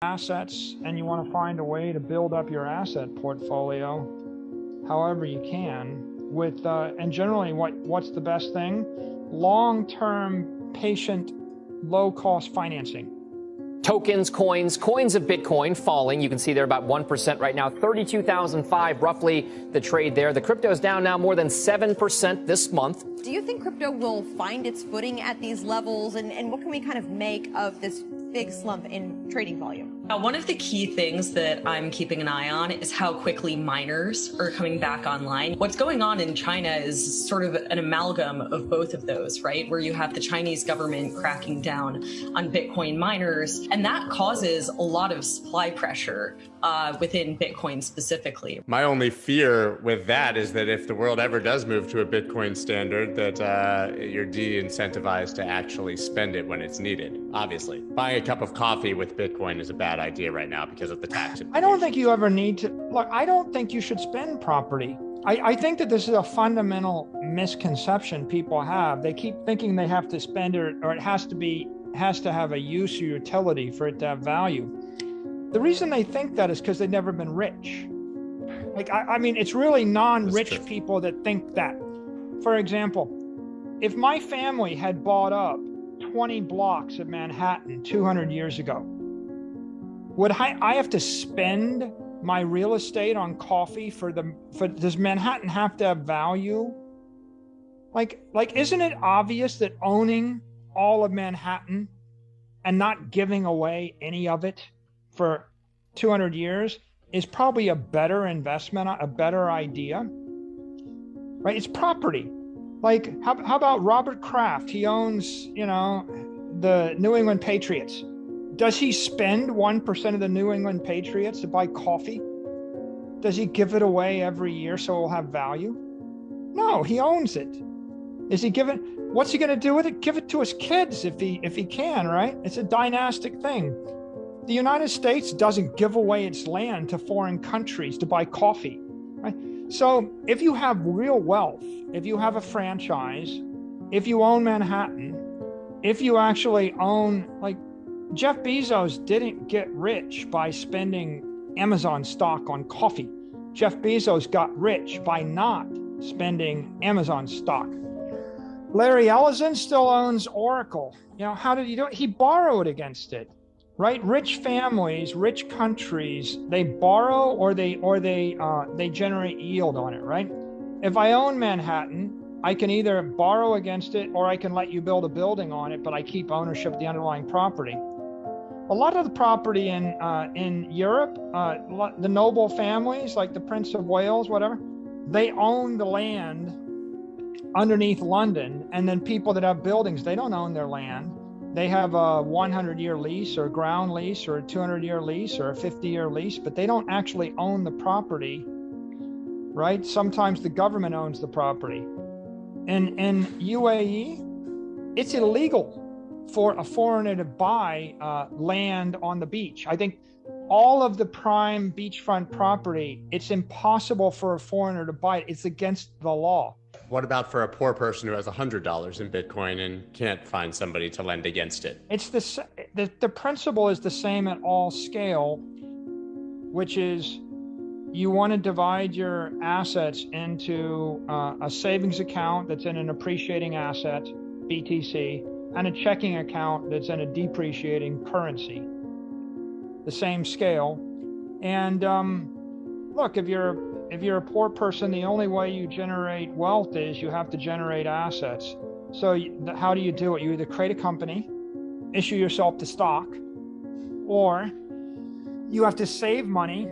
assets and you want to find a way to build up your asset portfolio however you can with and generally what's the best thing? Long-term, patient, low-cost financing. Tokens, coins of Bitcoin falling. You can see they're about 1% right now, 32,005 roughly the trade there. The crypto's down now more than 7% this month. Do you think crypto will find its footing at these levels? And what can we kind of make of this big slump in trading volume? One of the key things that I'm keeping an eye on is how quickly miners are coming back online. What's going on in China is sort of an amalgam of both of those, right? Where you have the Chinese government cracking down on Bitcoin miners, and that causes a lot of supply pressure within Bitcoin specifically. My only fear with that is that if the world ever does move to a Bitcoin standard, that you're de-incentivized to actually spend it when it's needed. Obviously, buying a cup of coffee with Bitcoin is a bad idea right now because of the tax. I don't think you ever need to, look, I don't think you should spend property. I think that this is a fundamental misconception people have. They keep thinking they have to spend it or it has to have a use or utility for it to have value. The reason they think that is because they've never been rich. Like, I mean, it's really non-rich people that think that. For example, if my family had bought up 20 blocks of Manhattan 200 years ago, would I have to spend my real estate on coffee does Manhattan have to have value? Like, isn't it obvious that owning all of Manhattan and not giving away any of it for 200 years is probably a better investment, a better idea, right? It's property. Like, how about Robert Kraft? He owns, the New England Patriots. Does he spend 1% of the New England Patriots to buy coffee? Does he give it away every year so it will have value? No, he owns it. What's he going to do with it? Give it to his kids if he can, right? It's a dynastic thing. The United States doesn't give away its land to foreign countries to buy coffee, right? So if you have real wealth, if you have a franchise, if you own Manhattan, if you actually own, like, Jeff Bezos didn't get rich by spending Amazon stock on coffee. Jeff Bezos got rich by not spending Amazon stock. Larry Ellison still owns Oracle. How did he do it? He borrowed against it, right? Rich families, rich countries, they borrow or they generate yield on it, right? If I own Manhattan, I can either borrow against it or I can let you build a building on it, but I keep ownership of the underlying property. A lot of the property in Europe, the noble families like the Prince of Wales, whatever, they own the land underneath London, and then people that have buildings, they don't own their land. They have a 100-year lease or a ground lease or a 200-year lease or a 50-year lease, but they don't actually own the property, right? Sometimes the government owns the property. In UAE, it's illegal for a foreigner to buy land on the beach. I think all of the prime beachfront property, it's impossible for a foreigner to buy it. It's against the law. What about for a poor person who has $100 in Bitcoin and can't find somebody to lend against it? It's the principle is the same at all scale, which is you want to divide your assets into a savings account that's in an appreciating asset, BTC, and a checking account that's in a depreciating currency, the same scale. And look, if you're a poor person, the only way you generate wealth is you have to generate assets. So how do you do it? You either create a company, issue yourself the stock, or you have to save money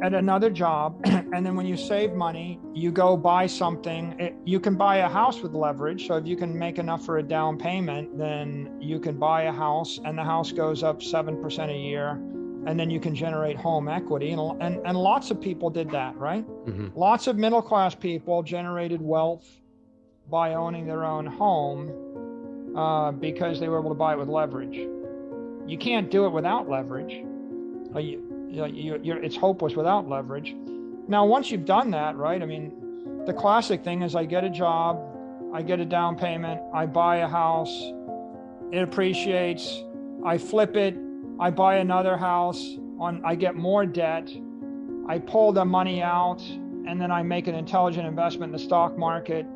at another job. And then when you save money, you go buy something. You can buy a house with leverage. So if you can make enough for a down payment, then you can buy a house and the house goes up 7% a year. And then you can generate home equity. And lots of people did that, right? Mm-hmm. Lots of middle-class people generated wealth by owning their own home because they were able to buy it with leverage. You can't do it without leverage. It's hopeless without leverage. Now, once you've done that, right? I mean, the classic thing is I get a job, I get a down payment, I buy a house, it appreciates, I flip it, I buy another house, I get more debt, I pull the money out, and then I make an intelligent investment in the stock market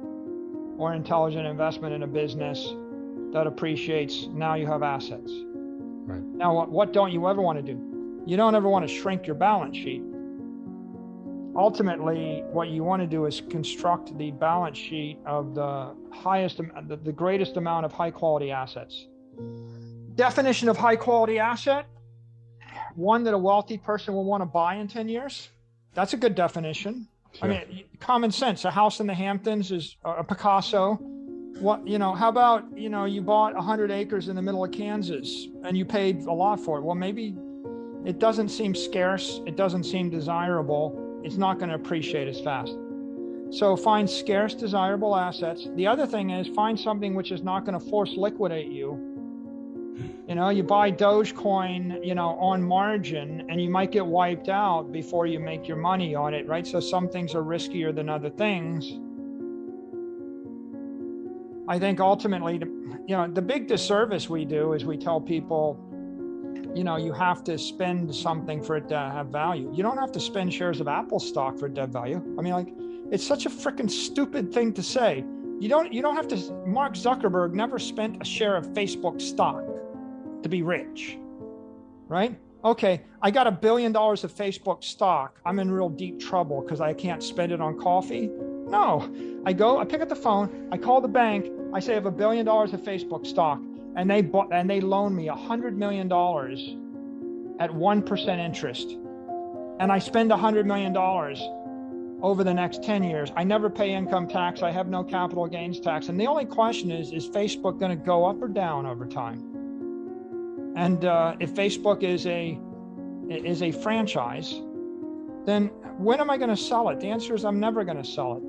or intelligent investment in a business that appreciates. Now you have assets. Right. Now, what don't you ever want to do? You don't ever want to shrink your balance sheet. Ultimately, what you want to do is construct the balance sheet of the greatest amount of high quality assets. Definition of high quality asset: one that a wealthy person will want to buy in 10 years. That's a good definition. Sure. I mean, common sense. A house in the Hamptons is a Picasso. How about, you bought 100 acres in the middle of Kansas and you paid a lot for it. Well, maybe it doesn't seem scarce. It doesn't seem desirable. It's not going to appreciate as fast. So find scarce, desirable assets. The other thing is find something which is not going to force liquidate you. You buy Dogecoin, on margin, and you might get wiped out before you make your money on it, right? So some things are riskier than other things. I think ultimately, the big disservice we do is we tell people, you have to spend something for it to have value. You don't have to spend shares of Apple stock for it to have value. I mean, it's such a freaking stupid thing to say. You don't have to. Mark Zuckerberg never spent a share of Facebook stock to be rich, right? Okay, I got $1 billion of Facebook stock. I'm in real deep trouble because I can't spend it on coffee. No, I pick up the phone, I call the bank, I say I have $1 billion of Facebook stock, and they loan me $100 million at 1% interest, and I spend $100 million over the next 10 years. I never pay income tax. I have no capital gains tax, and the only question is Facebook going to go up or down over time? And if Facebook is a franchise, then when am I going to sell it? The answer is I'm never going to sell it.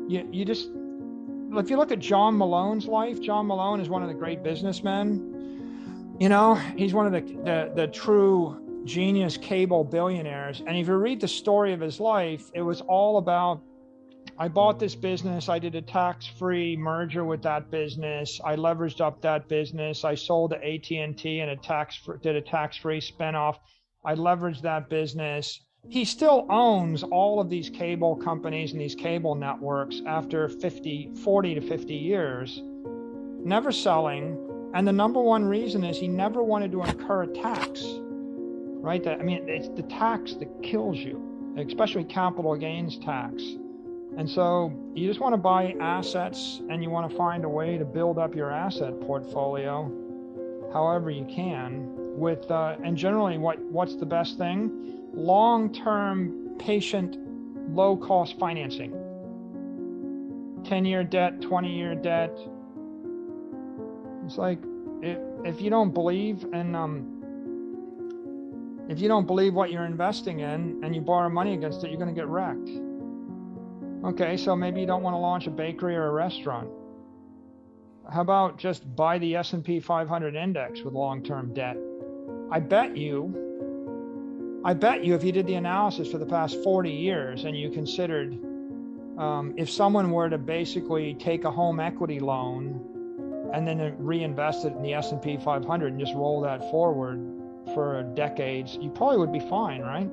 If you look at John Malone's life, John Malone is one of the great businessmen. He's one of the true genius cable billionaires. And if you read the story of his life, it was all about, I bought this business, I did a tax-free merger with that business, I leveraged up that business, I sold to AT&T and did a tax-free spinoff, I leveraged that business. He still owns all of these cable companies and these cable networks after 40 to 50 years, never selling. And the number one reason is he never wanted to incur a tax, right? It's the tax that kills you, especially capital gains tax. And so you just want to buy assets and you want to find a way to build up your asset portfolio however you can with, and generally what's the best thing? Long-term, patient, low-cost financing. 10-year debt, 20-year debt. It's like, if you don't believe what you're investing in and you borrow money against it, you're going to get wrecked. Okay, so maybe you don't want to launch a bakery or a restaurant. How about just buy the S&P 500 index with long-term debt? I bet you if you did the analysis for the past 40 years and you considered if someone were to basically take a home equity loan and then reinvest it in the S&P 500 and just roll that forward for decades, you probably would be fine, right?